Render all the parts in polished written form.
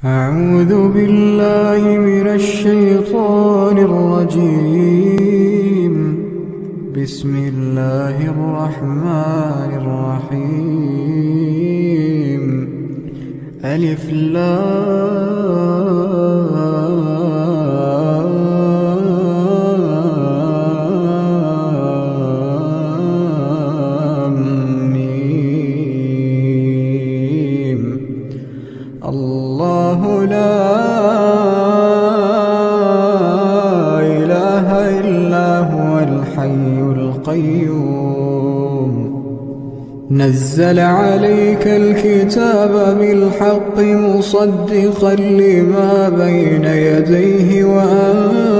أعوذ بالله من الشيطان الرجيم. بسم الله الرحمن الرحيم. ألف لام ميم. الله لا إله إلا هو الحي القيوم. نزل عليك الكتاب بالحق مصدقا لما بين يديه وأنزل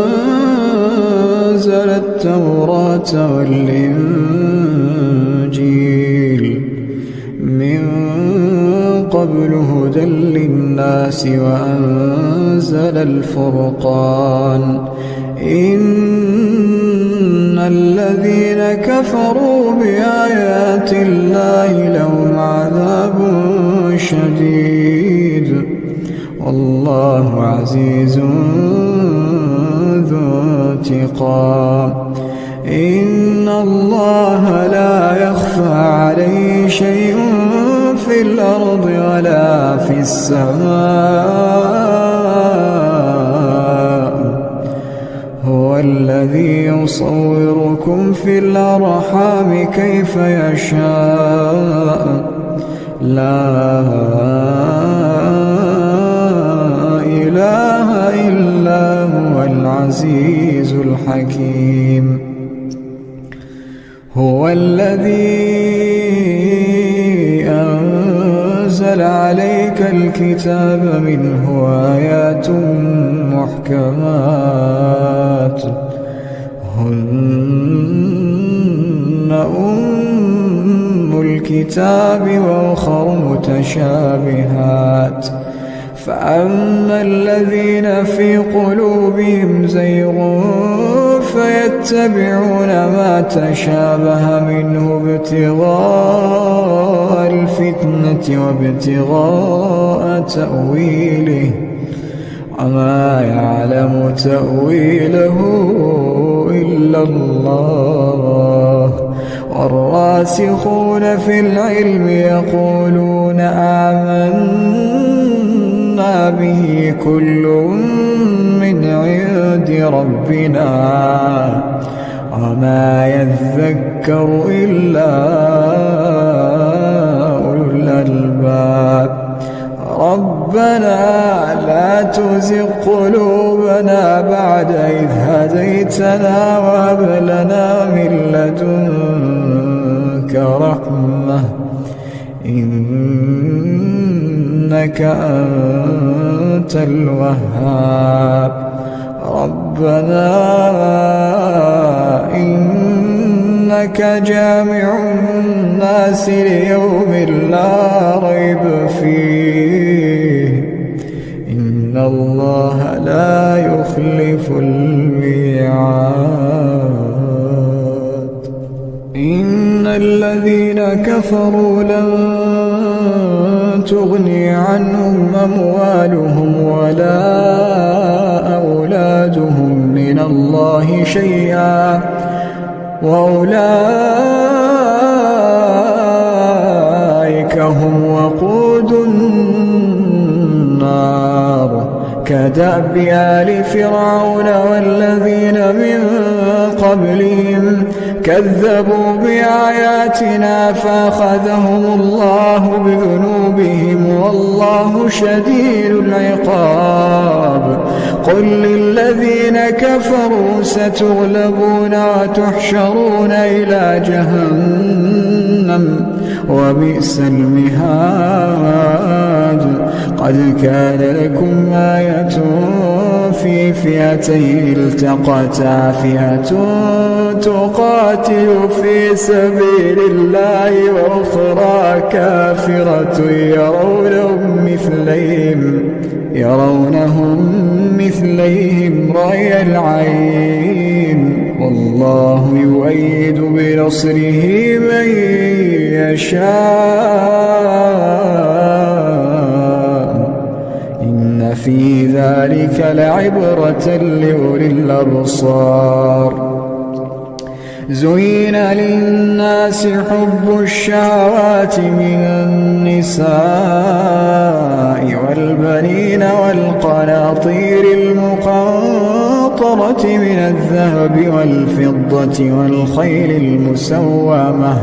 التوراة والإنجيل من قبل هدى للناس وأنزل الفرقان. إن الذين كفروا بآيات الله لهم عذاب شديد والله عزيز ذو انتقام. إن الله لا يخفى عليه شيء في الأرض ولا في السماء. هو الذي يصوركم في الأرحام كيف يشاء. لا إله إلا هو العزيز الحكيم. هو الذي أنزل عليك الكتاب منه آيات محكمات هن أم الكتاب وأخر متشابهات. فأما الذين في قلوبهم زيغ فيتبعون ما تشابه منه ابتغاء الفتنة وابتغاء تأويله وما يعلم تأويله إلا الله. والراسخون في العلم يقولون آمنا به كل من عند ربنا وما يذكر إلا أولو الألباب. ربنا لا تزغ قلوبنا بعد إذ هديتنا وهب لنا من لدنك رحمة إنك أنت الوهاب. ربنا إنك جامع الناس ليوم لا ريب فيه إن الله لا يخلف الميعاد. إن الذين كفروا لن تغني عنهم أموالهم ولا أولادهم من الله شيئا وأولئك هم وقود النار. كدأب آل فرعون والذين من قبلهم كذبوا بآياتنا فأخذهم الله بذنوبهم والله شديد العقاب. قل للذين كفروا ستغلبون وتحشرون إلى جهنم وبئس المهاد. قد كان لكم آية في فئتين التقتا فئة تقاتل في سبيل الله وأخرى كافرة يرونهم مثليهم رأي العين والله يؤيد بنصره من يشاء في ذلك لعبرة لأولي الأبصار. زين للناس حب الشهوات من النساء والبنين والقناطير المقنطرة من الذهب والفضة والخيل المسومة